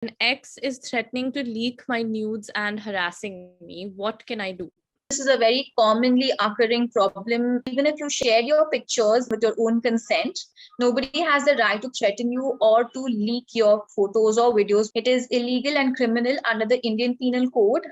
An ex is threatening to leak my nudes and harassing me. What can I do? This is a very commonly occurring problem. Even if you share your pictures with your own consent, nobody has the right to threaten you or to leak your photos or videos. It is illegal and criminal under the Indian Penal Code.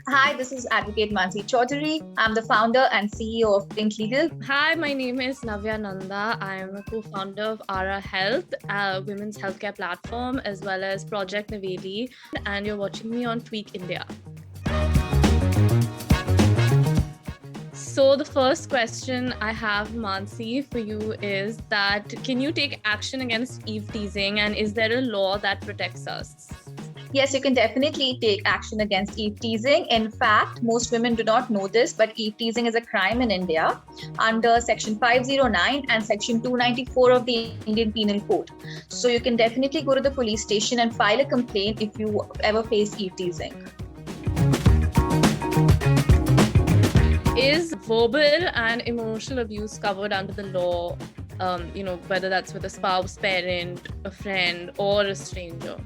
Hi, this is Advocate Manasi Chaudhari. I'm the founder and CEO of Think Legal. Hi, my name is Navya Nanda. I am a co-founder of Ara Health, a women's healthcare platform, as well as Project Nyayri, and you're watching me on Tweak India. So the first question I have, Manasi, for you is that can you take action against eve teasing, and is there a law that protects us? Yes, you can definitely take action against eve teasing. In fact, most women do not know this, but eve teasing is a crime in India under Section 509 and Section 294 of the Indian Penal Code. So you can definitely go to the police station and file a complaint if you ever face eve teasing. Is verbal and emotional abuse covered under the law, whether that's with a spouse, parent, a friend, or a stranger?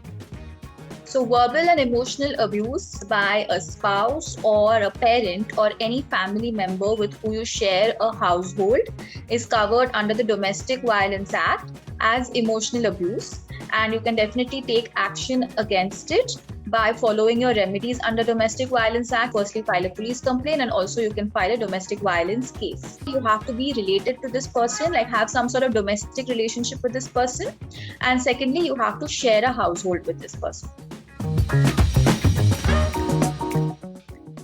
So verbal and emotional abuse by a spouse or a parent or any family member with who you share a household is covered under the Domestic Violence Act as emotional abuse, and you can definitely take action against it by following your remedies under Domestic Violence Act. Firstly, file a police complaint, and also you can file a domestic violence case. You have to be related to this person, like have some sort of domestic relationship with this person. And secondly, you have to share a household with this person.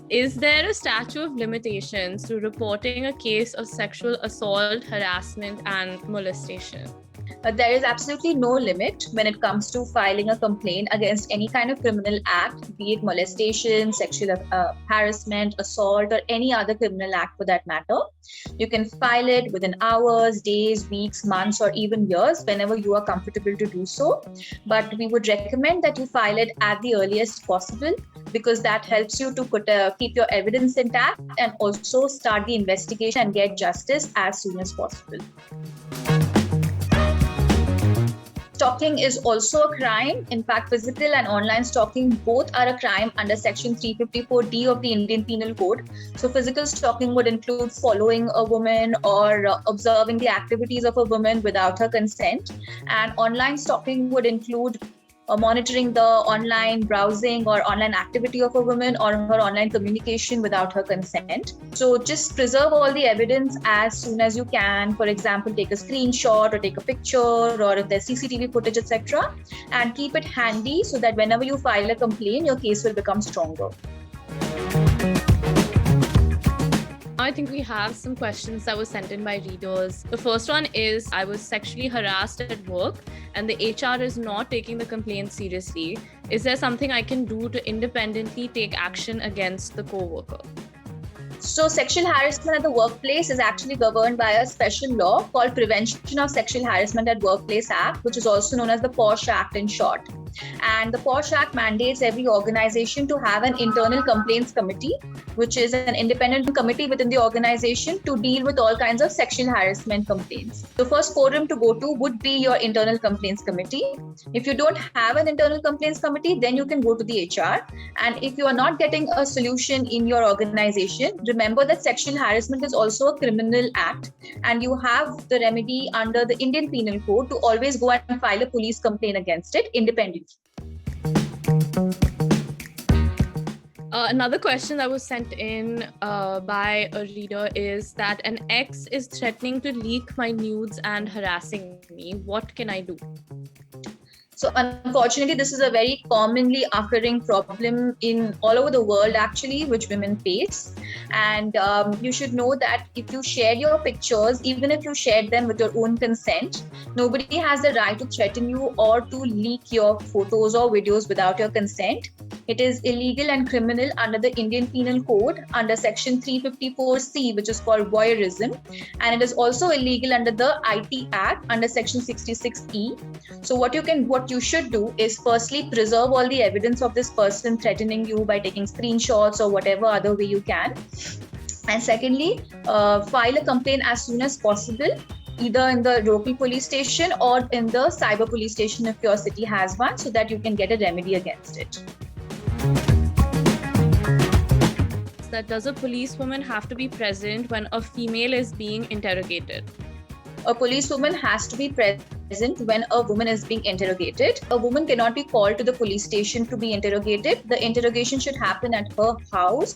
Is there a statute of limitations to reporting a case of sexual assault, harassment, and molestation? There is absolutely no limit when it comes to filing a complaint against any kind of criminal act, be it molestation, sexual harassment, assault, or any other criminal act for that matter. You can file it within hours, days, weeks, months, or even years, whenever you are comfortable to do so. But we would recommend that you file it at the earliest possible, because that helps you to keep your evidence intact and also start the investigation and get justice as soon as possible. Stalking is also a crime. In fact, physical and online stalking both are a crime under Section 354D of the Indian Penal Code. So physical stalking would include following a woman or observing the activities of a woman without her consent. And online stalking would include monitoring the online browsing or online activity of a woman or her online communication without her consent. So just preserve all the evidence as soon as you can. For example, take a screenshot or take a picture, or if there's CCTV footage, etc., and keep it handy so that whenever you file a complaint, your case will become stronger. I think we have some questions that were sent in by readers. The first one is, I was sexually harassed at work and the HR is not taking the complaint seriously. Is there something I can do to independently take action against the co-worker? So sexual harassment at the workplace is actually governed by a special law called Prevention of Sexual Harassment at Workplace Act, which is also known as the POSH Act in short. And the POSH Act mandates every organization to have an internal complaints committee, which is an independent committee within the organization to deal with all kinds of sexual harassment complaints. The first forum to go to would be your internal complaints committee. If you don't have an internal complaints committee, then you can go to the HR. And if you are not getting a solution in your organization, remember that sexual harassment is also a criminal act, and you have the remedy under the Indian Penal Code to always go and file a police complaint against it independently. Another question that was sent in by a reader is that an ex is threatening to leak my nudes and harassing me. What can I do? So unfortunately, this is a very commonly occurring problem in all over the world, actually, which women face. And you should know that if you share your pictures, even if you share them with your own consent, nobody has the right to threaten you or to leak your photos or videos without your consent. It is illegal and criminal under the Indian Penal Code under Section 354C, which is called voyeurism. And it is also illegal under the IT Act under Section 66E. So what you should do is firstly preserve all the evidence of this person threatening you by taking screenshots or whatever other way you can. And secondly, file a complaint as soon as possible. either in the local police station or in the cyber police station if your city has one, so that you can get a remedy against it. That does a policewoman have to be present when a female is being interrogated? A policewoman has to be present when a woman is being interrogated. A woman cannot be called to the police station to be interrogated. The interrogation should happen at her house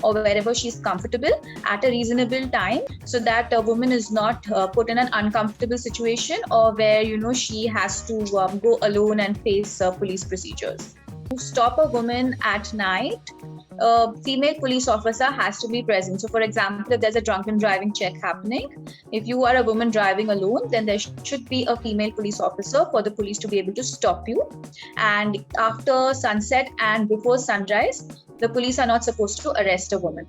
or wherever she's comfortable at a reasonable time, so that a woman is not put in an uncomfortable situation or where she has to go alone and face police procedures. To stop a woman at night, a female police officer has to be present. So for example, if there's a drunken driving check happening, if you are a woman driving alone, then there should be a female police officer for the police to be able to stop you. And after sunset and before sunrise, the police are not supposed to arrest a woman.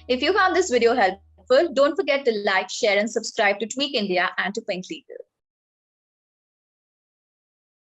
If you found this video helpful, don't forget to like, share and subscribe to Tweak India and to Pink Legal.